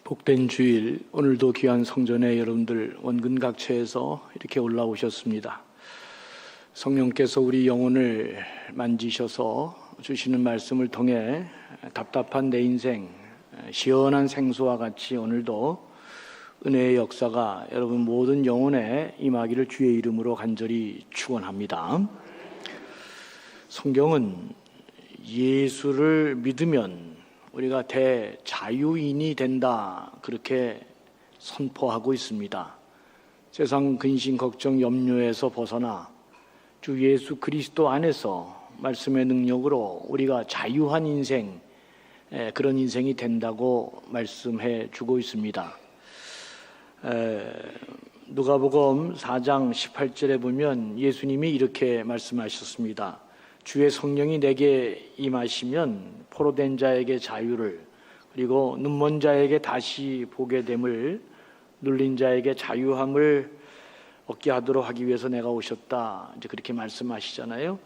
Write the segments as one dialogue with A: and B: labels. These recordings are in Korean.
A: 복된 주일, 오늘도 귀한 성전에 여러분들 원근 각처에서 이렇게 올라오셨습니다. 성령께서 우리 영혼을 만지셔서 주시는 말씀을 통해 답답한 내 인생, 시원한 생수와 같이 오늘도 은혜의 역사가 여러분 모든 영혼에 임하기를 주의 이름으로 간절히 축원합니다. 성경은 예수를 믿으면 우리가 대자유인이 된다, 그렇게 선포하고 있습니다. 세상 근심, 걱정, 염려에서 벗어나 주 예수 그리스도 안에서 말씀의 능력으로 우리가 자유한 인생, 그런 인생이 된다고 말씀해 주고 있습니다. 누가복음 4장 18절에 보면 예수님이 이렇게 말씀하셨습니다. 주의 성령이 내게 임하시면 포로된 자에게 자유를, 그리고 눈먼 자에게 다시 보게 됨을, 눌린 자에게 자유함을 얻게 하도록 하기 위해서 내가 오셨다, 이제 그렇게 말씀하시잖아요.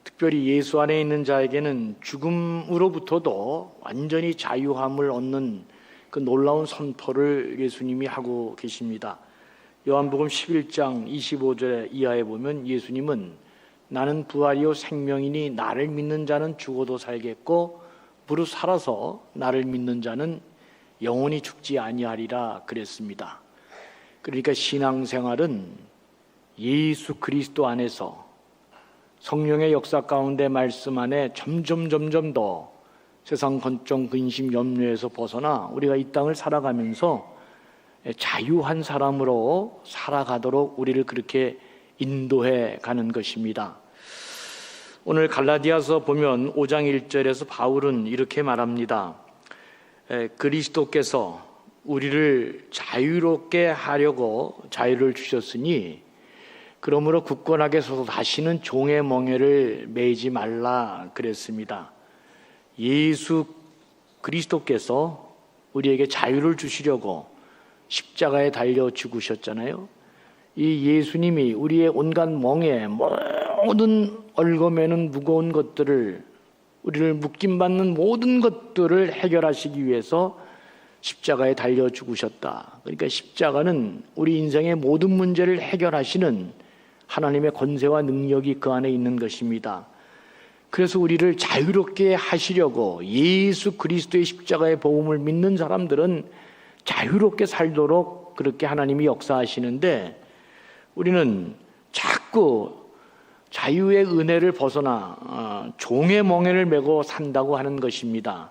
A: 특별히 예수 안에 있는 자에게는 죽음으로부터도 완전히 자유함을 얻는 그 놀라운 선포를 예수님이 하고 계십니다. 요한복음 11장 25절 이하에 보면 예수님은 나는 부활이요 생명이니 나를 믿는 자는 죽어도 살겠고 무릇 살아서 나를 믿는 자는 영원히 죽지 아니하리라 그랬습니다. 그러니까 신앙생활은 예수 그리스도 안에서 성령의 역사 가운데 말씀 안에 점점 더 세상 걱정, 근심, 염려에서 벗어나 우리가 이 땅을 살아가면서 자유한 사람으로 살아가도록 우리를 그렇게 인도해 가는 것입니다. 오늘 갈라디아서 보면 5장 1절에서 바울은 이렇게 말합니다. 그리스도께서 우리를 자유롭게 하려고 자유를 주셨으니 그러므로 굳건하게 서서 다시는 종의 멍에를 매지 말라 그랬습니다. 예수 그리스도께서 우리에게 자유를 주시려고 십자가에 달려 죽으셨잖아요. 이 예수님이 우리의 온갖 멍에 모든 얽어매는 무거운 것들을, 우리를 묶임받는 모든 것들을 해결하시기 위해서 십자가에 달려 죽으셨다. 그러니까 십자가는 우리 인생의 모든 문제를 해결하시는 하나님의 권세와 능력이 그 안에 있는 것입니다. 그래서 우리를 자유롭게 하시려고 예수 그리스도의 십자가의 복음을 믿는 사람들은 자유롭게 살도록 그렇게 하나님이 역사하시는데, 우리는 자꾸 자유의 은혜를 벗어나 종의 멍에를 메고 산다고 하는 것입니다.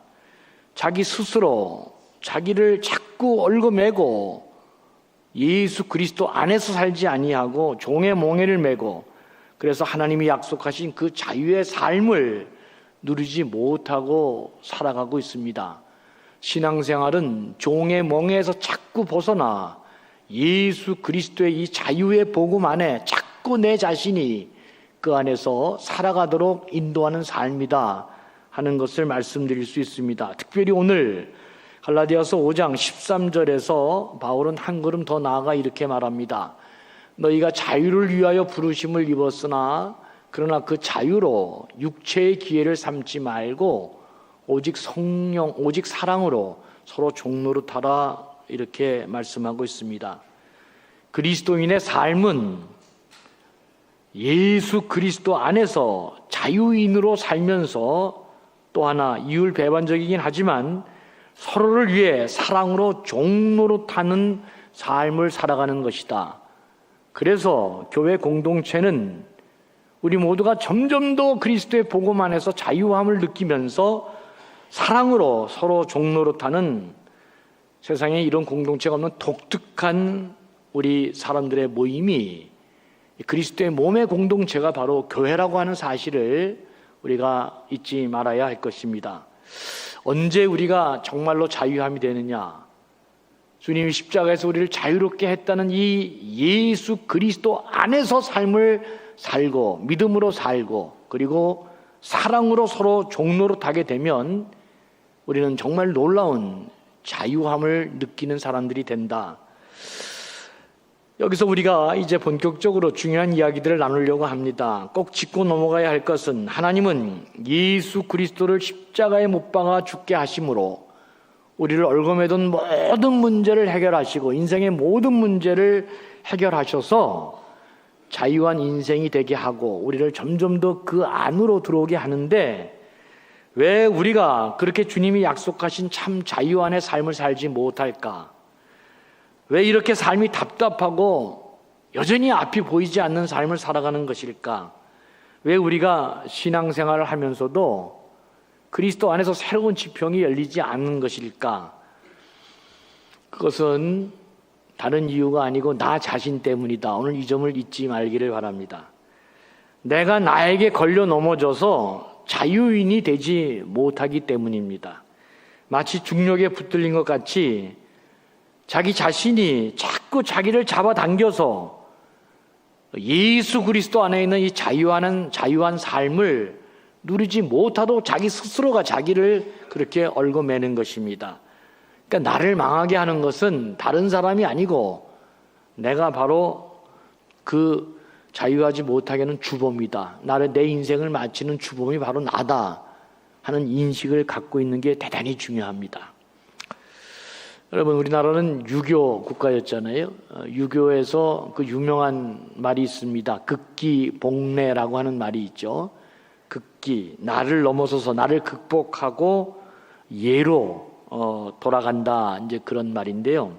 A: 자기 스스로 자기를 자꾸 얽어매고 예수 그리스도 안에서 살지 아니하고 종의 멍에를 메고, 그래서 하나님이 약속하신 그 자유의 삶을 누리지 못하고 살아가고 있습니다. 신앙생활은 종의 멍에에서 자꾸 벗어나 예수 그리스도의 이 자유의 복음 안에 자꾸 내 자신이 그 안에서 살아가도록 인도하는 삶이다 하는 것을 말씀드릴 수 있습니다. 특별히 오늘 갈라디아서 5장 13절에서 바울은 한 걸음 더 나아가 이렇게 말합니다. 너희가 자유를 위하여 부르심을 입었으나 그러나 그 자유로 육체의 기회를 삼지 말고 오직 성령, 오직 사랑으로 서로 종노릇하라, 이렇게 말씀하고 있습니다. 그리스도인의 삶은 예수 그리스도 안에서 자유인으로 살면서 또 하나 이율배반적이긴 하지만 서로를 위해 사랑으로 종노릇하는 삶을 살아가는 것이다. 그래서 교회 공동체는 우리 모두가 점점 더 그리스도의 복음 안에서 자유함을 느끼면서 사랑으로 서로 종노릇하는, 세상에 이런 공동체가 없는 독특한 우리 사람들의 모임이 그리스도의 몸의 공동체가 바로 교회라고 하는 사실을 우리가 잊지 말아야 할 것입니다. 언제 우리가 정말로 자유함이 되느냐? 주님이 십자가에서 우리를 자유롭게 했다는 이 예수 그리스도 안에서 삶을 살고 믿음으로 살고 그리고 사랑으로 서로 종노릇하게 되면 우리는 정말 놀라운 자유함을 느끼는 사람들이 된다. 여기서 우리가 이제 본격적으로 중요한 이야기들을 나누려고 합니다. 꼭 짚고 넘어가야 할 것은, 하나님은 예수 그리스도를 십자가에 못 박아 죽게 하심으로 우리를 얽어매던 모든 문제를 해결하시고 인생의 모든 문제를 해결하셔서 자유한 인생이 되게 하고 우리를 점점 더 그 안으로 들어오게 하는데, 왜 우리가 그렇게 주님이 약속하신 참 자유 안의 삶을 살지 못할까? 왜 이렇게 삶이 답답하고 여전히 앞이 보이지 않는 삶을 살아가는 것일까? 왜 우리가 신앙생활을 하면서도 그리스도 안에서 새로운 지평이 열리지 않는 것일까? 그것은 다른 이유가 아니고 나 자신 때문이다. 오늘 이 점을 잊지 말기를 바랍니다. 내가 나에게 걸려 넘어져서 자유인이 되지 못하기 때문입니다. 마치 중력에 붙들린 것 같이 자기 자신이 자꾸 자기를 잡아당겨서 예수 그리스도 안에 있는 이 자유한 삶을 누리지 못하도록 자기 스스로가 자기를 그렇게 얽어매는 것입니다. 그러니까 나를 망하게 하는 것은 다른 사람이 아니고 내가 바로 그 자유하지 못하게 하는 주범이다. 내 인생을 마치는 주범이 바로 나다 하는 인식을 갖고 있는 게 대단히 중요합니다. 여러분, 우리나라는 유교 국가였잖아요. 유교에서 그 유명한 말이 있습니다. 극기복례라고 하는 말이 있죠. 극기, 나를 넘어서서 나를 극복하고 예로 돌아간다, 이제 그런 말인데요.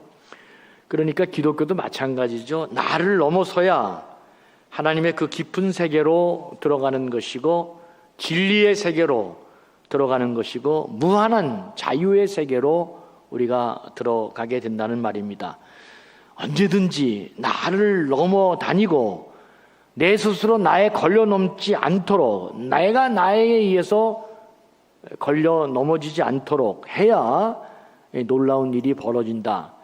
A: 그러니까 기독교도 마찬가지죠. 나를 넘어서야 하나님의 그 깊은 세계로 들어가는 것이고 진리의 세계로 들어가는 것이고 무한한 자유의 세계로 우리가 들어가게 된다는 말입니다. 언제든지 나를 넘어다니고 내 스스로 나에 걸려 넘지 않도록, 내가 나에게 의해서 걸려 넘어지지 않도록 해야 놀라운 일이 벌어진다.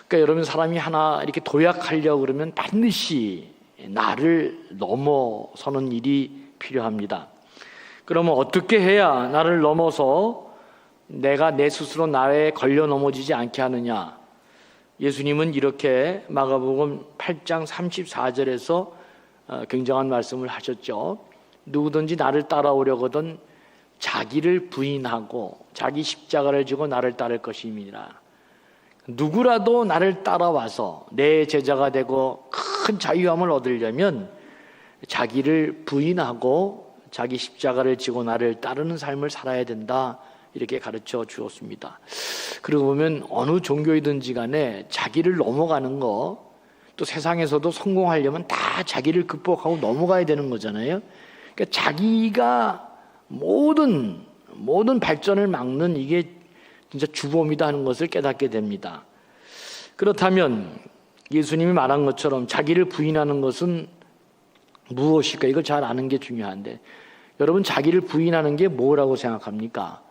A: 그러니까 여러분, 사람이 하나 이렇게 도약하려고 그러면 반드시 나를 넘어서는 일이 필요합니다. 그러면 어떻게 해야 나를 넘어서 내가 내 스스로 나에 걸려 넘어지지 않게 하느냐? 예수님은 이렇게 마가복음 8장 34절에서 굉장한 말씀을 하셨죠. 누구든지 나를 따라오려거든 자기를 부인하고 자기 십자가를 지고 나를 따를 것임이니라. 누구라도 나를 따라와서 내 제자가 되고 큰 자유함을 얻으려면 자기를 부인하고 자기 십자가를 지고 나를 따르는 삶을 살아야 된다, 이렇게 가르쳐 주었습니다. 그러고 보면 어느 종교이든지 간에 자기를 넘어가는 거, 또 세상에서도 성공하려면 다 자기를 극복하고 넘어가야 되는 거잖아요. 그러니까 자기가 모든 발전을 막는 이게 진짜 주범이다 하는 것을 깨닫게 됩니다. 그렇다면 예수님이 말한 것처럼 자기를 부인하는 것은 무엇일까? 이걸 잘 아는 게 중요한데, 여러분, 자기를 부인하는 게 뭐라고 생각합니까?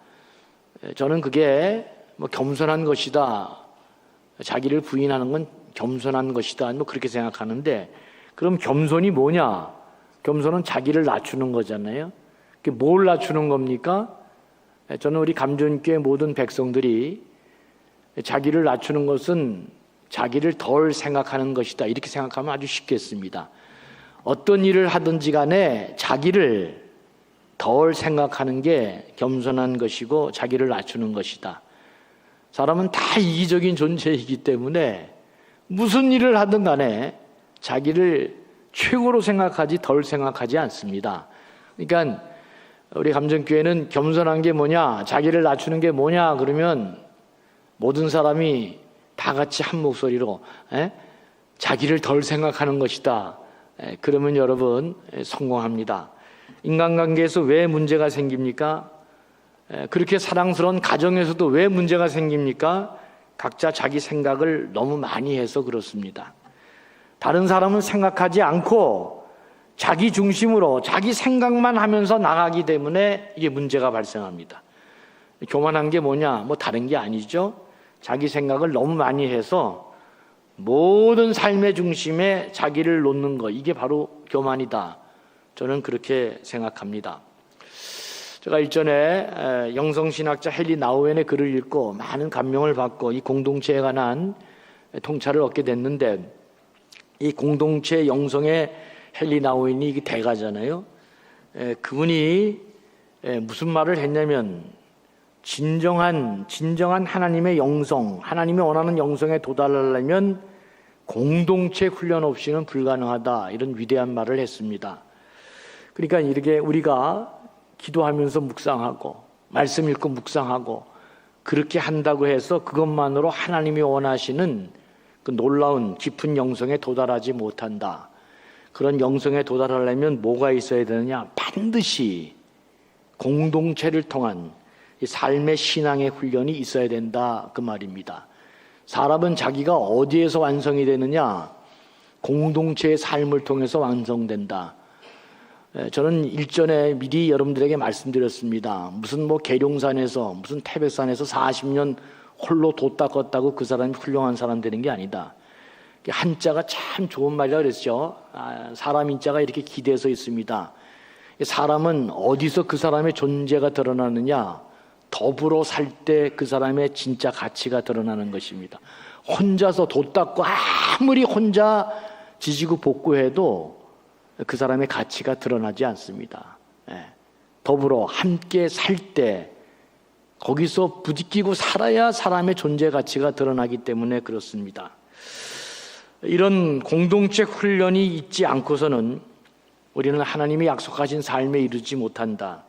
A: 저는 그게 겸손한 것이다. 자기를 부인하는 건 겸손한 것이다. 그렇게 생각하는데, 그럼 겸손이 뭐냐? 겸손은 자기를 낮추는 거잖아요. 그게 뭘 낮추는 겁니까? 저는 우리 감전교회 모든 백성들이 자기를 낮추는 것은 자기를 덜 생각하는 것이다, 이렇게 생각하면 아주 쉽겠습니다. 어떤 일을 하든지 간에 자기를 덜 생각하는 게 겸손한 것이고 자기를 낮추는 것이다. 사람은 다 이기적인 존재이기 때문에 무슨 일을 하든 간에 자기를 최고로 생각하지 덜 생각하지 않습니다. 그러니까 우리 감전교회는 겸손한 게 뭐냐, 자기를 낮추는 게 뭐냐 그러면 모든 사람이 다 같이 한 목소리로 자기를 덜 생각하는 것이다. 그러면 여러분 성공합니다. 인간관계에서 왜 문제가 생깁니까? 그렇게 사랑스러운 가정에서도 왜 문제가 생깁니까? 각자 자기 생각을 너무 많이 해서 그렇습니다. 다른 사람은 생각하지 않고 자기 중심으로 자기 생각만 하면서 나가기 때문에 이게 문제가 발생합니다. 교만한 게 뭐냐? 다른 게 아니죠. 자기 생각을 너무 많이 해서 모든 삶의 중심에 자기를 놓는 것, 이게 바로 교만이다. 저는 그렇게 생각합니다. 제가 일전에 영성신학자 헨리 나우엔의 글을 읽고 많은 감명을 받고 이 공동체에 관한 통찰을 얻게 됐는데, 이 공동체 영성의 헨리 나우엔이 이게 대가잖아요. 그분이 무슨 말을 했냐면, 진정한 하나님의 영성, 하나님이 원하는 영성에 도달하려면 공동체 훈련 없이는 불가능하다, 이런 위대한 말을 했습니다. 그러니까 이렇게 우리가 기도하면서 묵상하고 말씀 읽고 묵상하고 그렇게 한다고 해서 그것만으로 하나님이 원하시는 그 놀라운 깊은 영성에 도달하지 못한다. 그런 영성에 도달하려면 뭐가 있어야 되느냐? 반드시 공동체를 통한 삶의 신앙의 훈련이 있어야 된다, 그 말입니다. 사람은 자기가 어디에서 완성이 되느냐? 공동체의 삶을 통해서 완성된다. 저는 일전에 미리 여러분들에게 말씀드렸습니다. 무슨 계룡산에서 무슨 태백산에서 40년 홀로 돛 닦았다고 그 사람이 훌륭한 사람 되는 게 아니다. 한자가 참 좋은 말이라 그랬죠. 사람 인자가 이렇게 기대서 있습니다. 사람은 어디서 그 사람의 존재가 드러나느냐? 더불어 살 때 그 사람의 진짜 가치가 드러나는 것입니다. 혼자서 돛 닦고 아무리 혼자 지지고 볶고해도 그 사람의 가치가 드러나지 않습니다. 더불어 함께 살 때 거기서 부딪히고 살아야 사람의 존재 가치가 드러나기 때문에 그렇습니다. 이런 공동체 훈련이 있지 않고서는 우리는 하나님이 약속하신 삶에 이르지 못한다.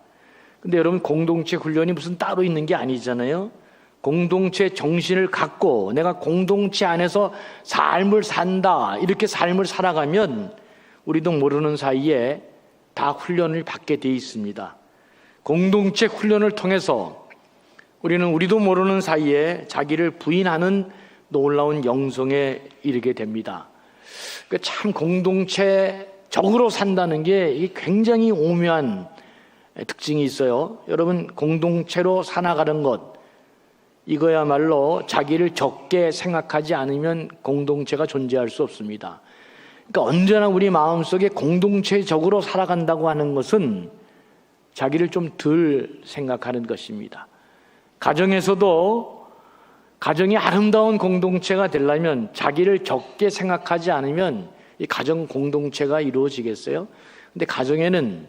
A: 근데 여러분, 공동체 훈련이 무슨 따로 있는 게 아니잖아요. 공동체 정신을 갖고 내가 공동체 안에서 삶을 산다, 이렇게 삶을 살아가면 우리도 모르는 사이에 다 훈련을 받게 돼 있습니다. 공동체 훈련을 통해서 우리는 우리도 모르는 사이에 자기를 부인하는 놀라운 영성에 이르게 됩니다. 참 공동체적으로 산다는 게 이게 굉장히 오묘한 특징이 있어요. 여러분, 공동체로 살아가는 것, 이거야말로 자기를 적게 생각하지 않으면 공동체가 존재할 수 없습니다. 그러니까 언제나 우리 마음속에 공동체적으로 살아간다고 하는 것은 자기를 좀 덜 생각하는 것입니다. 가정에서도 가정이 아름다운 공동체가 되려면 자기를 적게 생각하지 않으면 이 가정 공동체가 이루어지겠어요? 근데 가정에는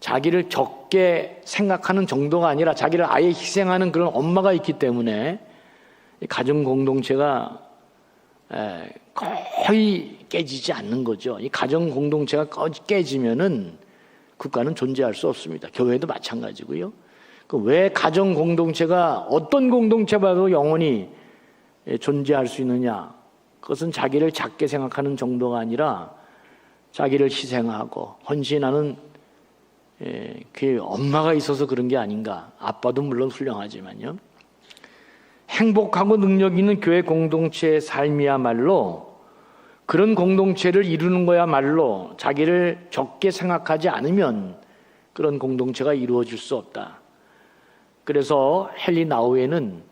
A: 자기를 적게 생각하는 정도가 아니라 자기를 아예 희생하는 그런 엄마가 있기 때문에 이 가정 공동체가 거의 깨지지 않는 거죠. 이 가정 공동체가 깨지면은 국가는 존재할 수 없습니다. 교회도 마찬가지고요. 왜 가정 공동체가 어떤 공동체봐도 영원히 존재할 수 있느냐? 그것은 자기를 작게 생각하는 정도가 아니라 자기를 희생하고 헌신하는 그 엄마가 있어서 그런 게 아닌가. 아빠도 물론 훌륭하지만요. 행복하고 능력 있는 교회 공동체의 삶이야말로, 그런 공동체를 이루는 거야말로 자기를 적게 생각하지 않으면 그런 공동체가 이루어질 수 없다. 그래서 헨리 나우에는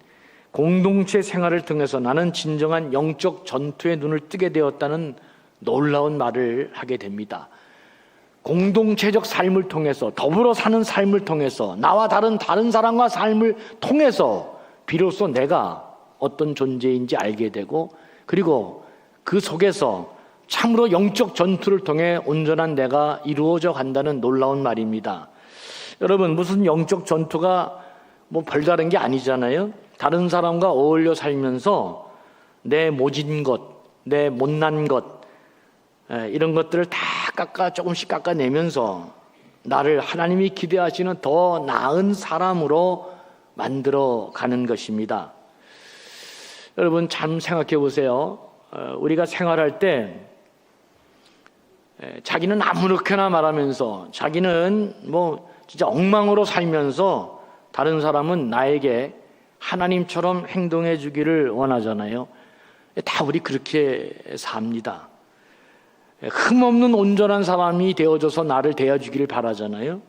A: 공동체 생활을 통해서 나는 진정한 영적 전투의 눈을 뜨게 되었다는 놀라운 말을 하게 됩니다. 공동체적 삶을 통해서, 더불어 사는 삶을 통해서, 나와 다른 사람과 삶을 통해서 비로소 내가 어떤 존재인지 알게 되고, 그리고 그 속에서 참으로 영적 전투를 통해 온전한 내가 이루어져 간다는 놀라운 말입니다. 여러분, 무슨 영적 전투가 별다른 게 아니잖아요. 다른 사람과 어울려 살면서 내 모진 것, 내 못난 것, 이런 것들을 다 조금씩 깎아내면서 나를 하나님이 기대하시는 더 나은 사람으로 만들어 가는 것입니다. 여러분, 참 생각해 보세요. 우리가 생활할 때 자기는 아무렇게나 말하면서 자기는 진짜 엉망으로 살면서 다른 사람은 나에게 하나님처럼 행동해 주기를 원하잖아요. 다 우리 그렇게 삽니다. 흠없는 온전한 사람이 되어줘서 나를 대해주기를 바라잖아요.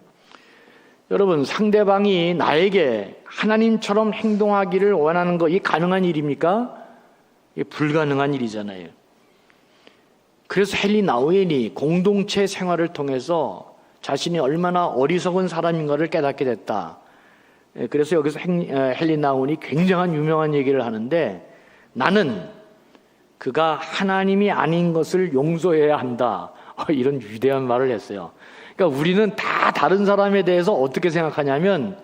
A: 여러분, 상대방이 나에게 하나님처럼 행동하기를 원하는 거, 이게 가능한 일입니까? 이게 불가능한 일이잖아요. 그래서 헨리 나우엔이 공동체 생활을 통해서 자신이 얼마나 어리석은 사람인가를 깨닫게 됐다. 그래서 여기서 헨리 나우엔이 굉장한 유명한 얘기를 하는데, 나는 그가 하나님이 아닌 것을 용서해야 한다, 이런 위대한 말을 했어요. 그러니까 우리는 다 다른 사람에 대해서 어떻게 생각하냐면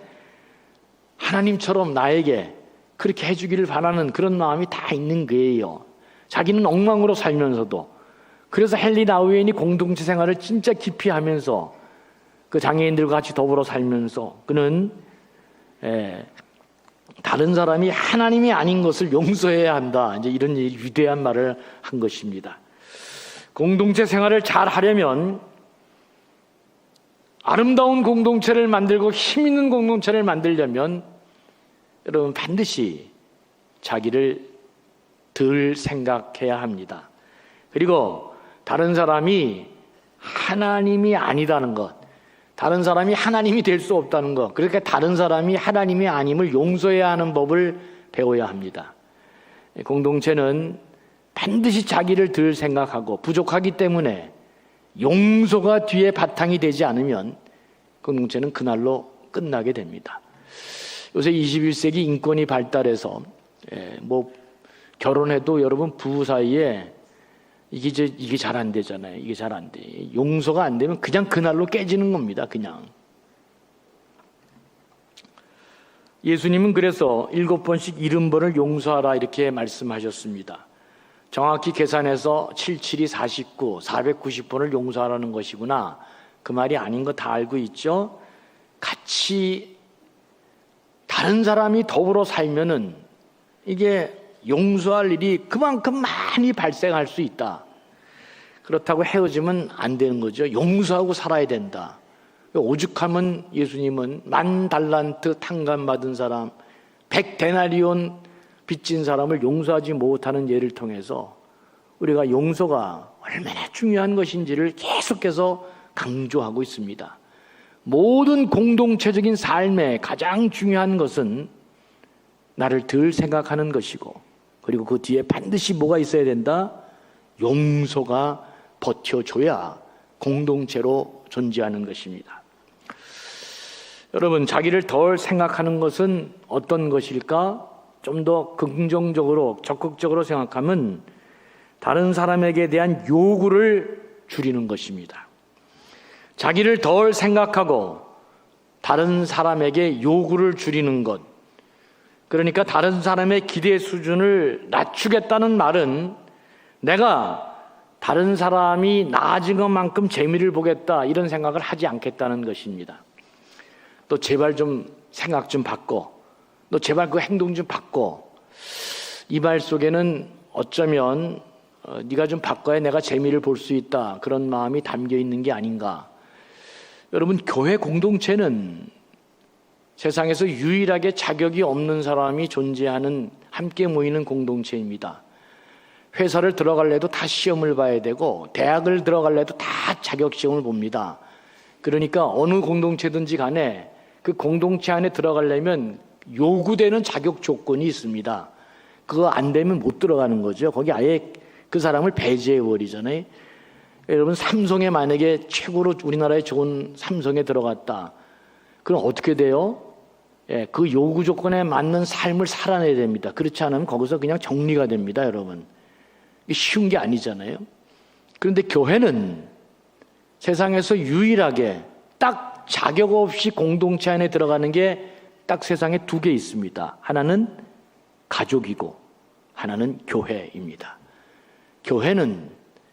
A: 하나님처럼 나에게 그렇게 해주기를 바라는 그런 마음이 다 있는 거예요. 자기는 엉망으로 살면서도. 그래서 헨리 나우엔이 공동체 생활을 진짜 깊이 하면서 그 장애인들과 같이 더불어 살면서 그는 다른 사람이 하나님이 아닌 것을 용서해야 한다. 이제 이런 위대한 말을 한 것입니다. 공동체 생활을 잘 하려면 아름다운 공동체를 만들고 힘 있는 공동체를 만들려면 여러분 반드시 자기를 덜 생각해야 합니다. 그리고 다른 사람이 하나님이 아니다는 것, 다른 사람이 하나님이 될 수 없다는 것, 그러니까 다른 사람이 하나님이 아님을 용서해야 하는 법을 배워야 합니다. 공동체는 반드시 자기를 덜 생각하고 부족하기 때문에 용서가 뒤에 바탕이 되지 않으면 공동체는 그날로 끝나게 됩니다. 요새 21세기 인권이 발달해서 결혼해도 여러분 부부 사이에 이게 잘 안 되잖아요. 이게 잘 안 돼. 용서가 안 되면 그냥 그날로 깨지는 겁니다. 그냥. 예수님은 그래서 7번씩 70번을 용서하라 이렇게 말씀하셨습니다. 정확히 계산해서 77이 49, 490번을 용서하라는 것이구나. 그 말이 아닌 거 다 알고 있죠? 같이 다른 사람이 더불어 살면은 이게 용서할 일이 그만큼 많이 발생할 수 있다. 그렇다고 헤어지면 안 되는 거죠. 용서하고 살아야 된다. 오죽하면 예수님은 10,000달란트 탕감받은 사람, 100데나리온 빚진 사람을 용서하지 못하는 예를 통해서 우리가 용서가 얼마나 중요한 것인지를 계속해서 강조하고 있습니다. 모든 공동체적인 삶에 가장 중요한 것은 나를 덜 생각하는 것이고, 그리고 그 뒤에 반드시 뭐가 있어야 된다? 용서가 버텨줘야 공동체로 존재하는 것입니다. 여러분, 자기를 덜 생각하는 것은 어떤 것일까? 좀 더 긍정적으로, 적극적으로 생각하면 다른 사람에게 대한 요구를 줄이는 것입니다. 자기를 덜 생각하고 다른 사람에게 요구를 줄이는 것, 그러니까 다른 사람의 기대 수준을 낮추겠다는 말은 내가 다른 사람이 나아진 것만큼 재미를 보겠다 이런 생각을 하지 않겠다는 것입니다. 또 제발 좀 생각 좀 바꿔, 너 제발 그 행동 좀 바꿔. 이 말 속에는 어쩌면 네가 좀 바꿔야 내가 재미를 볼 수 있다, 그런 마음이 담겨 있는 게 아닌가. 여러분, 교회 공동체는 세상에서 유일하게 자격이 없는 사람이 존재하는, 함께 모이는 공동체입니다. 회사를 들어갈래도 다 시험을 봐야 되고, 대학을 들어갈래도 다 자격시험을 봅니다. 그러니까 어느 공동체든지 간에 그 공동체 안에 들어가려면 요구되는 자격 조건이 있습니다. 그거 안 되면 못 들어가는 거죠. 거기 아예 그 사람을 배제해 버리잖아요. 여러분, 삼성에 만약에 최고로 우리나라에 좋은 삼성에 들어갔다. 그럼 어떻게 돼요? 그 요구 조건에 맞는 삶을 살아내야 됩니다. 그렇지 않으면 거기서 그냥 정리가 됩니다, 여러분. 이게 쉬운 게 아니잖아요. 그런데 교회는 세상에서 유일하게 딱 자격 없이 공동체 안에 들어가는 게 딱 세상에 두 개 있습니다. 하나는 가족이고 하나는 교회입니다. 교회는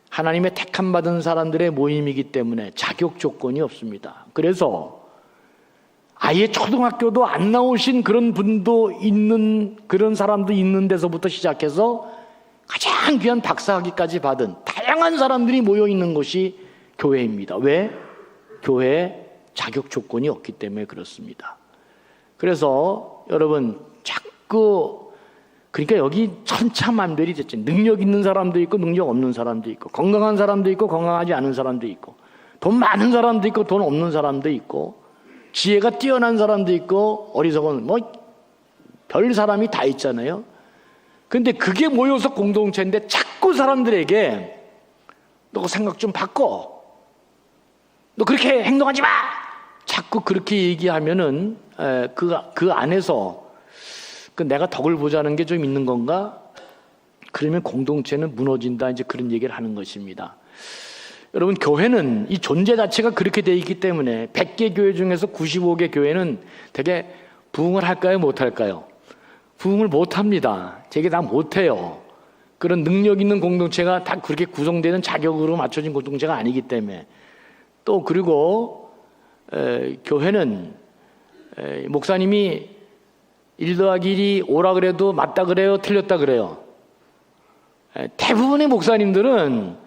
A: 하나님의 택함 받은 사람들의 모임이기 때문에 자격 조건이 없습니다. 그래서 아예 초등학교도 안 나오신 그런 분도 있는, 그런 사람도 있는 데서부터 시작해서 가장 귀한 박사학위까지 받은 다양한 사람들이 모여 있는 곳이 교회입니다. 왜? 교회에 자격 조건이 없기 때문에 그렇습니다. 그래서 여러분, 자꾸, 그러니까 여기 천차만별이 됐죠. 능력 있는 사람도 있고 능력 없는 사람도 있고, 건강한 사람도 있고 건강하지 않은 사람도 있고, 돈 많은 사람도 있고 돈 없는 사람도 있고, 지혜가 뛰어난 사람도 있고 어리석은 별 사람이 다 있잖아요. 근데 그게 모여서 공동체인데 자꾸 사람들에게 너 생각 좀 바꿔, 너 그렇게 행동하지 마, 자꾸 그렇게 얘기하면은 그 안에서 내가 덕을 보자는 게 좀 있는 건가? 그러면 공동체는 무너진다, 이제 그런 얘기를 하는 것입니다. 여러분, 교회는 이 존재 자체가 그렇게 돼 있기 때문에 100개 교회 중에서 95개 교회는 되게 부흥을 할까요? 못할까요? 부흥을 못합니다. 제게 다 못해요. 그런 능력 있는 공동체가 다 그렇게 구성되는 자격으로 맞춰진 공동체가 아니기 때문에. 또 그리고 교회는 목사님이 1 더하기 1이 오라 그래도 맞다 그래요? 틀렸다 그래요? 대부분의 목사님들은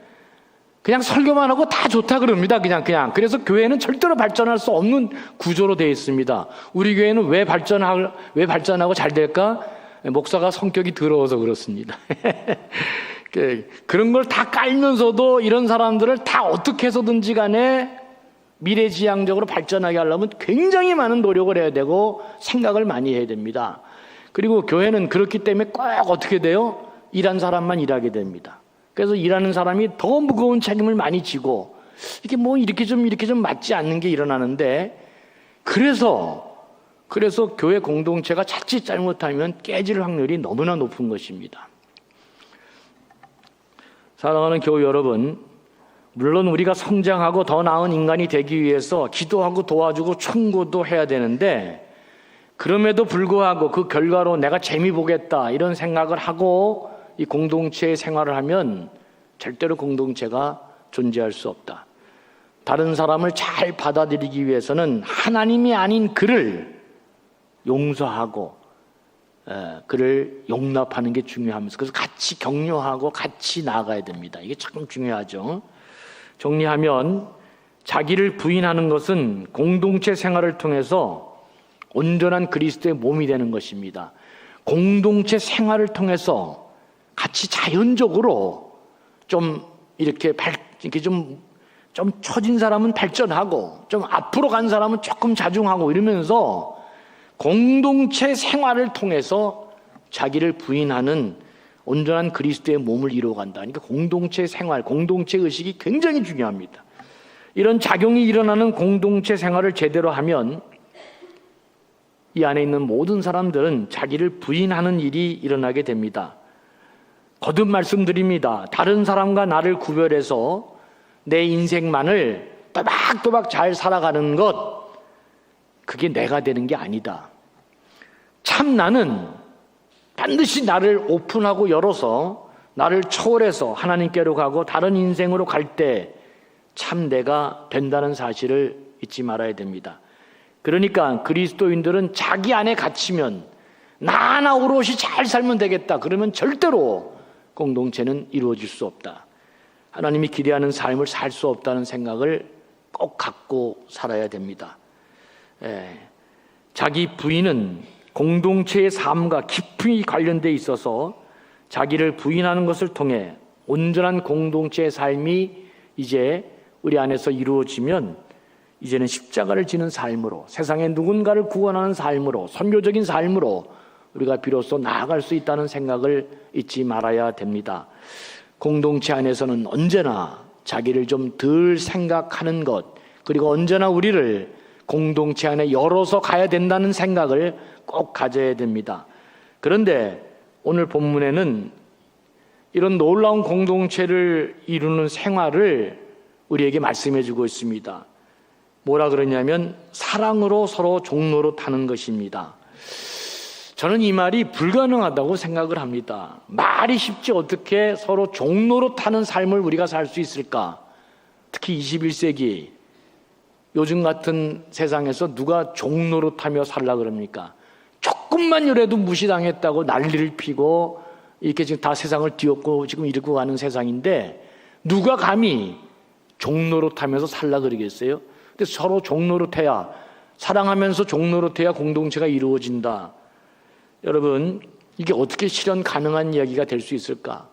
A: 그냥 설교만 하고 다 좋다 그럽니다. 그냥. 그래서 교회는 절대로 발전할 수 없는 구조로 되어 있습니다. 우리 교회는 왜 발전하고 잘 될까? 목사가 성격이 더러워서 그렇습니다. 그런 걸 다 깔면서도 이런 사람들을 다 어떻게 해서든지 간에 미래지향적으로 발전하게 하려면 굉장히 많은 노력을 해야 되고 생각을 많이 해야 됩니다. 그리고 교회는 그렇기 때문에 꼭 어떻게 돼요? 일한 사람만 일하게 됩니다. 그래서 일하는 사람이 더 무거운 책임을 많이 지고 이게 뭐 이렇게 좀 맞지 않는 게 일어나는데 그래서 교회 공동체가 자칫 잘못하면 깨질 확률이 너무나 높은 것입니다. 사랑하는 교우 여러분, 물론 우리가 성장하고 더 나은 인간이 되기 위해서 기도하고 도와주고 충고도 해야 되는데 그럼에도 불구하고 그 결과로 내가 재미 보겠다 이런 생각을 하고 이 공동체의 생활을 하면 절대로 공동체가 존재할 수 없다. 다른 사람을 잘 받아들이기 위해서는 하나님이 아닌 그를 용서하고 그를 용납하는 게 중요하면서 그래서 같이 격려하고 같이 나아가야 됩니다. 이게 참 중요하죠. 정리하면 자기를 부인하는 것은 공동체 생활을 통해서 온전한 그리스도의 몸이 되는 것입니다. 공동체 생활을 통해서 같이 자연적으로 좀 이렇게 좀 처진 사람은 발전하고 좀 앞으로 간 사람은 조금 자중하고 이러면서 공동체 생활을 통해서 자기를 부인하는 온전한 그리스도의 몸을 이루어간다. 그러니까 공동체 생활, 공동체 의식이 굉장히 중요합니다. 이런 작용이 일어나는 공동체 생활을 제대로 하면 이 안에 있는 모든 사람들은 자기를 부인하는 일이 일어나게 됩니다. 거듭 말씀드립니다. 다른 사람과 나를 구별해서 내 인생만을 또박또박 잘 살아가는 것, 그게 내가 되는 게 아니다. 참 나는 반드시 나를 오픈하고 열어서 나를 초월해서 하나님께로 가고 다른 인생으로 갈 때 참 내가 된다는 사실을 잊지 말아야 됩니다. 그러니까 그리스도인들은 자기 안에 갇히면 나 하나 오롯이 잘 살면 되겠다. 그러면 절대로 공동체는 이루어질 수 없다. 하나님이 기대하는 삶을 살 수 없다는 생각을 꼭 갖고 살아야 됩니다. 자기 부인은 공동체의 삶과 깊이 관련되어 있어서 자기를 부인하는 것을 통해 온전한 공동체의 삶이 이제 우리 안에서 이루어지면 이제는 십자가를 지는 삶으로 세상에 누군가를 구원하는 삶으로 선교적인 삶으로 우리가 비로소 나아갈 수 있다는 생각을 잊지 말아야 됩니다. 공동체 안에서는 언제나 자기를 좀 덜 생각하는 것 그리고 언제나 우리를 공동체 안에 열어서 가야 된다는 생각을 꼭 가져야 됩니다. 그런데 오늘 본문에는 이런 놀라운 공동체를 이루는 생활을 우리에게 말씀해 주고 있습니다. 뭐라 그러냐면 사랑으로 서로 종로로 타는 것입니다. 저는 이 말이 불가능하다고 생각을 합니다. 말이 쉽지 어떻게 서로 종로로 타는 삶을 우리가 살 수 있을까? 특히 21세기 요즘 같은 세상에서 누가 종로로 타며 살라 그럽니까? 조금만 요래도 무시당했다고 난리를 피고 이렇게 지금 다 세상을 뒤엎고 지금 이러고 가는 세상인데 누가 감히 종로로 타면서 살라 그러겠어요? 근데 서로 종로로 타야 사랑하면서 종로로 타야 공동체가 이루어진다. 여러분 이게 어떻게 실현 가능한 이야기가 될 수 있을까?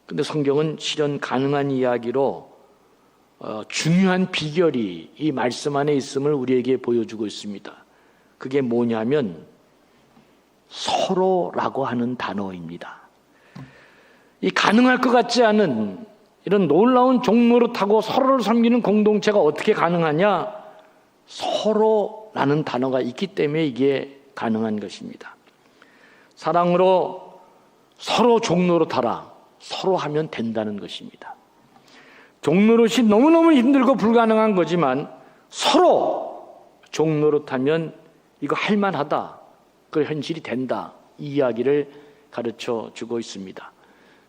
A: 근데 성경은 실현 가능한 이야기로 중요한 비결이 이 말씀 안에 있음을 우리에게 보여주고 있습니다. 그게 뭐냐면 서로라고 하는 단어입니다. 이 가능할 것 같지 않은 이런 놀라운 종로를 타고 서로를 섬기는 공동체가 어떻게 가능하냐? 서로라는 단어가 있기 때문에 이게 가능한 것입니다. 사랑으로 서로 종로로 타라. 서로 하면 된다는 것입니다. 종로릇이 너무너무 힘들고 불가능한 거지만 서로 종로로 타면 이거 할만하다, 그 현실이 된다, 이 이야기를 가르쳐 주고 있습니다.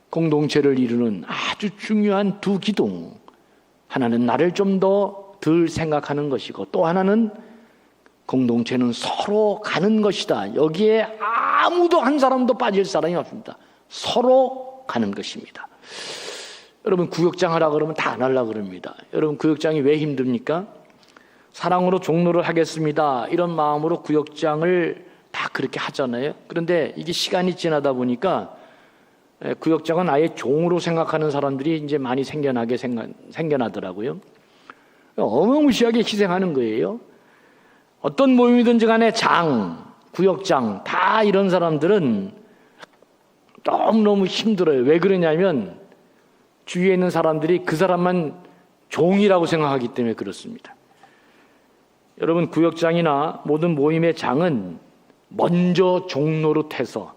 A: 공동체를 이루는 아주 중요한 두 기둥, 하나는 나를 좀 더 덜 생각하는 것이고, 또 하나는 공동체는 서로 가는 것이다. 여기에 아무도 한 사람도 빠질 사람이 없습니다. 서로 가는 것입니다. 여러분, 구역장 하라 그러면 다 안 하려고 그럽니다. 여러분, 구역장이 왜 힘듭니까? 사랑으로 종로를 하겠습니다, 이런 마음으로 구역장을 다 그렇게 하잖아요. 그런데 이게 시간이 지나다 보니까 구역장은 아예 종으로 생각하는 사람들이 이제 많이 생겨나더라고요. 어마무시하게 희생하는 거예요. 어떤 모임이든지 간에 장, 구역장, 다 이런 사람들은 너무너무 힘들어요. 왜 그러냐면 주위에 있는 사람들이 그 사람만 종이라고 생각하기 때문에 그렇습니다. 여러분, 구역장이나 모든 모임의 장은 먼저 종노릇해서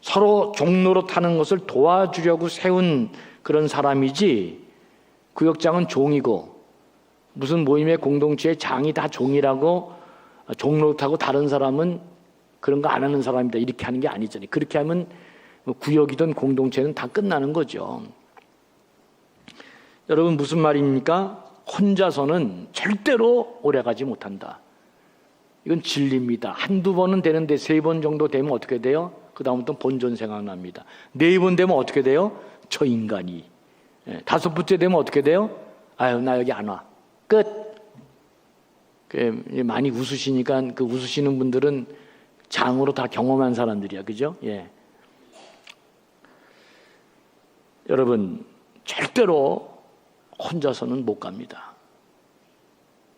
A: 서로 종노릇하는 것을 도와주려고 세운 그런 사람이지, 구역장은 종이고 무슨 모임의 공동체의 장이 다 종이라고 종노릇하고 다른 사람은 그런 거 안 하는 사람이다, 이렇게 하는 게 아니잖아요. 그렇게 하면 구역이든 공동체는 다 끝나는 거죠. 여러분, 무슨 말입니까? 혼자서는 절대로 오래가지 못한다. 이건 진리입니다. 한두 번은 되는데 3번 정도 되면 어떻게 돼요? 그 다음부터 본전 생각납니다. 4번 되면 어떻게 돼요? 저 인간이. 5번째 되면 어떻게 돼요? 아유, 나 여기 안 와. 끝. 많이 웃으시니까 그 웃으시는 분들은 장으로 다 경험한 사람들이야. 그죠? 예. 여러분, 절대로 혼자서는 못 갑니다.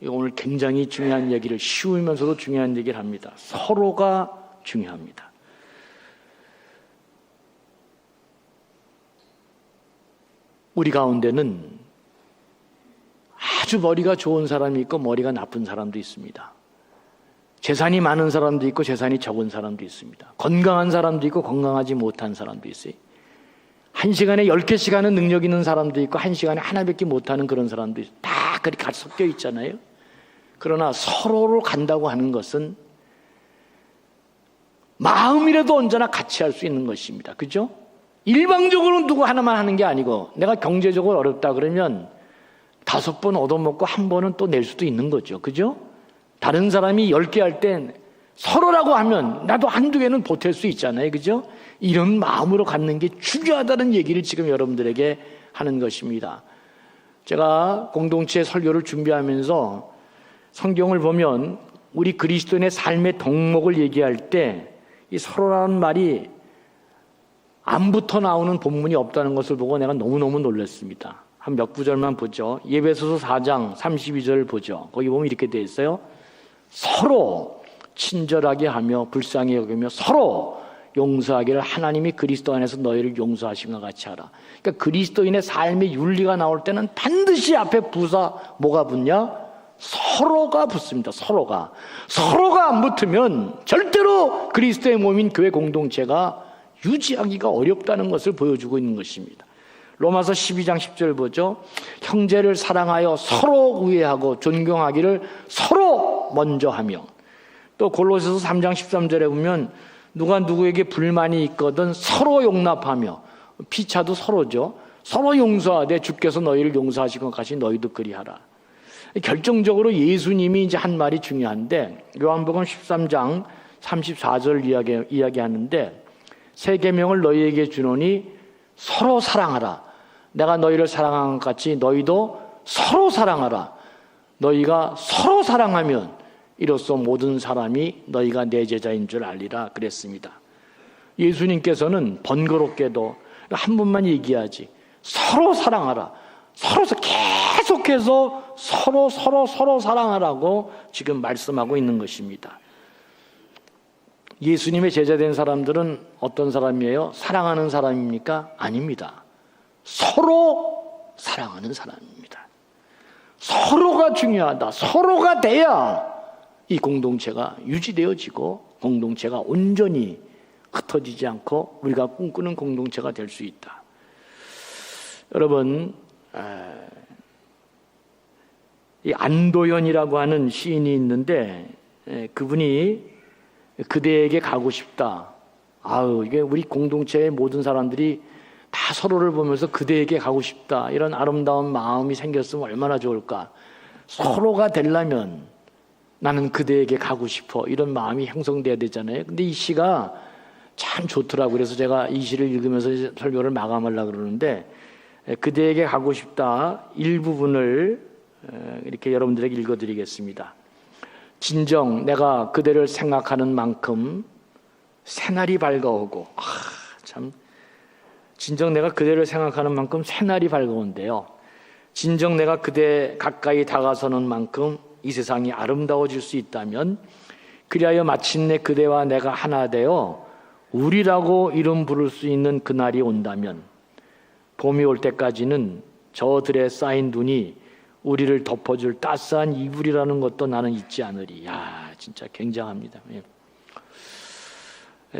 A: 오늘 굉장히 중요한 얘기를, 쉬우면서도 중요한 얘기를 합니다. 서로가 중요합니다. 우리 가운데는 아주 머리가 좋은 사람이 있고 머리가 나쁜 사람도 있습니다. 재산이 많은 사람도 있고 재산이 적은 사람도 있습니다. 건강한 사람도 있고 건강하지 못한 사람도 있어요. 1시간에 10개씩 하는 능력 있는 사람도 있고 1시간에 하나밖에 못하는 그런 사람도 있어요. 다 그렇게 같이 섞여 있잖아요. 그러나 서로를 간다고 하는 것은 마음이라도 언제나 같이 할 수 있는 것입니다. 그죠? 일방적으로 누구 하나만 하는 게 아니고, 내가 경제적으로 어렵다 그러면 5번 얻어먹고 1번은 또 낼 수도 있는 거죠. 그죠? 다른 사람이 10개 할 땐 서로라고 하면 나도 1-2개는 보탤 수 있잖아요. 그죠? 이런 마음으로 갖는 게 중요하다는 얘기를 지금 여러분들에게 하는 것입니다. 제가 공동체 설교를 준비하면서 성경을 보면 우리 그리스도인의 삶의 덕목을 얘기할 때 이 서로라는 말이 안부터 나오는 본문이 없다는 것을 보고 내가 너무너무 놀랐습니다. 한 몇 구절만 보죠. 에베소서 4장 32절 보죠. 거기 보면 이렇게 되어 있어요. 서로 친절하게 하며 불쌍히 여기며 서로 용서하기를 하나님이 그리스도 안에서 너희를 용서하신 것 같이 하라. 그러니까 그리스도인의 삶의 윤리가 나올 때는 반드시 앞에 부사 뭐가 붙냐? 서로가 붙습니다. 서로가 안 붙으면 절대로 그리스도의 몸인 교회 공동체가 유지하기가 어렵다는 것을 보여주고 있는 것입니다. 로마서 12장 10절 보죠. 형제를 사랑하여 서로 우애하고 존경하기를 서로 먼저 하며, 또 골로새서 3장 13절에 보면 누가 누구에게 불만이 있거든 서로 용납하며, 피차도 서로죠. 서로 용서하되 주께서 너희를 용서하신 것 같이 너희도 그리하라. 결정적으로 예수님이 이제 한 말이 중요한데, 요한복음 13장 34절 이야기하는데, 새 계명을 너희에게 주노니 서로 사랑하라. 내가 너희를 사랑한 것 같이 너희도 서로 사랑하라. 너희가 서로 사랑하면 이로써 모든 사람이 너희가 내 제자인 줄 알리라 그랬습니다. 예수님께서는 번거롭게도 한 번만 얘기하지, 서로 사랑하라. 서로서 계속해서 서로 사랑하라고 지금 말씀하고 있는 것입니다. 예수님의 제자된 사람들은 어떤 사람이에요? 사랑하는 사람입니까? 아닙니다. 서로 사랑하는 사람입니다. 서로가 중요하다. 서로가 돼야 이 공동체가 유지되어지고 공동체가 온전히 흩어지지 않고 우리가 꿈꾸는 공동체가 될 수 있다. 여러분, 이 안도연이라고 하는 시인이 있는데, 그분이 그대에게 가고 싶다. 이게 우리 공동체의 모든 사람들이 다 서로를 보면서 그대에게 가고 싶다. 이런 아름다운 마음이 생겼으면 얼마나 좋을까. 서로가 되려면 나는 그대에게 가고 싶어. 이런 마음이 형성돼야 되잖아요. 근데 이 시가 참 좋더라고요. 그래서 제가 이 시를 읽으면서 설교를 마감하려고 그러는데, 그대에게 가고 싶다 일부분을 이렇게 여러분들에게 읽어드리겠습니다. 진정 내가 그대를 생각하는 만큼 새날이 밝아오고, 참 진정 내가 그대를 생각하는 만큼 새날이 밝아온대요. 진정 내가 그대 가까이 다가서는 만큼 이 세상이 아름다워질 수 있다면, 그리하여 마침내 그대와 내가 하나 되어 우리라고 이름 부를 수 있는 그날이 온다면, 봄이 올 때까지는 저들의 쌓인 눈이 우리를 덮어줄 따스한 이불이라는 것도 나는 잊지 않으리. 진짜 굉장합니다.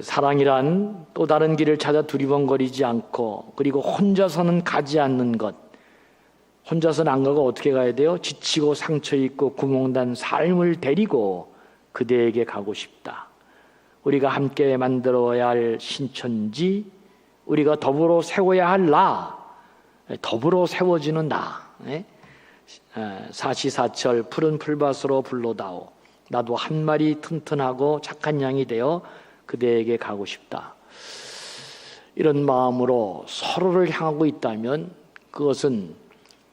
A: 사랑이란 또 다른 길을 찾아 두리번거리지 않고, 그리고 혼자서는 가지 않는 것. 혼자서는 안 가고 어떻게 가야 돼요? 지치고 상처 있고 구멍난 삶을 데리고 그대에게 가고 싶다. 우리가 함께 만들어야 할 신천지, 우리가 더불어 세워야 할 더불어 세워지는 사시사철 푸른 풀밭으로 불러다오. 나도 한 마리 튼튼하고 착한 양이 되어 그대에게 가고 싶다. 이런 마음으로 서로를 향하고 있다면, 그것은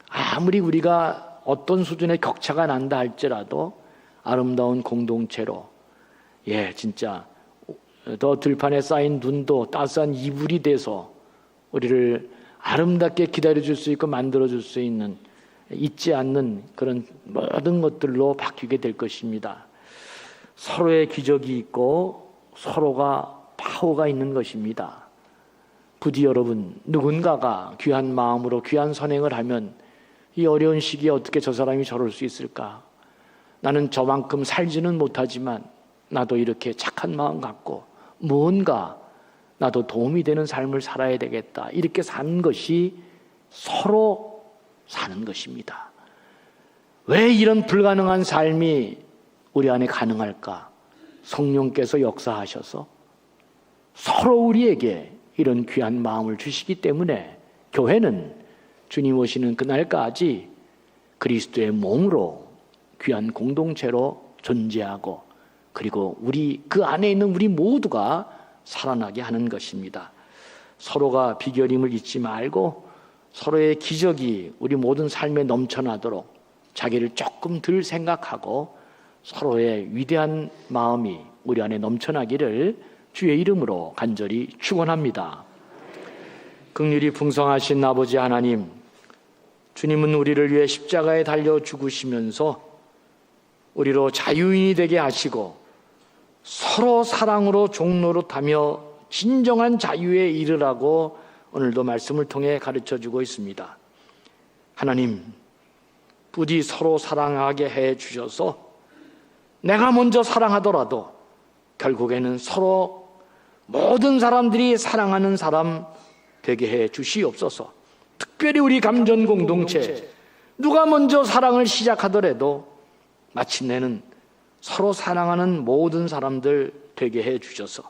A: 아무리 우리가 어떤 수준의 격차가 난다 할지라도 아름다운 공동체로, 진짜 더 들판에 쌓인 눈도 따스한 이불이 돼서 우리를 아름답게 기다려줄 수 있고 만들어줄 수 있는, 잊지 않는 그런 모든 것들로 바뀌게 될 것입니다. 서로의 기적이 있고 서로가 파워가 있는 것입니다. 부디 여러분, 누군가가 귀한 마음으로 귀한 선행을 하면 이 어려운 시기에 어떻게 저 사람이 저럴 수 있을까? 나는 저만큼 살지는 못하지만 나도 이렇게 착한 마음 갖고 뭔가 나도 도움이 되는 삶을 살아야 되겠다. 이렇게 사는 것이 서로 사는 것입니다. 왜 이런 불가능한 삶이 우리 안에 가능할까? 성령께서 역사하셔서 서로 우리에게 이런 귀한 마음을 주시기 때문에 교회는 주님 오시는 그날까지 그리스도의 몸으로 귀한 공동체로 존재하고, 그리고 우리 그 안에 있는 우리 모두가 살아나게 하는 것입니다. 서로가 비결임을 잊지 말고 서로의 기적이 우리 모든 삶에 넘쳐나도록 자기를 조금 덜 생각하고 서로의 위대한 마음이 우리 안에 넘쳐나기를 주의 이름으로 간절히 축원합니다. 긍휼이 풍성하신 아버지 하나님, 주님은 우리를 위해 십자가에 달려 죽으시면서 우리로 자유인이 되게 하시고 서로 사랑으로 종노릇하며 진정한 자유에 이르라고 오늘도 말씀을 통해 가르쳐주고 있습니다. 하나님, 부디 서로 사랑하게 해 주셔서 내가 먼저 사랑하더라도 결국에는 서로 모든 사람들이 사랑하는 사람 되게 해 주시옵소서. 특별히 우리 감전 공동체, 누가 먼저 사랑을 시작하더라도 마침내는 서로 사랑하는 모든 사람들 되게 해 주셔서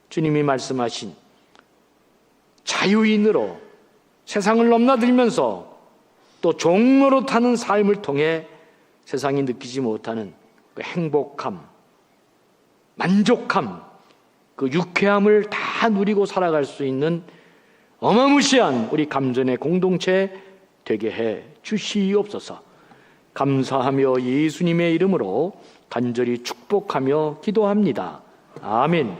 A: 주님이 말씀하신 자유인으로 세상을 넘나들면서 또 종노릇하는 삶을 통해 세상이 느끼지 못하는 그 행복함, 만족함, 그 유쾌함을 다 누리고 살아갈 수 있는 어마무시한 우리 감전의 공동체 되게 해 주시옵소서. 감사하며 예수님의 이름으로 간절히 축복하며 기도합니다. 아멘.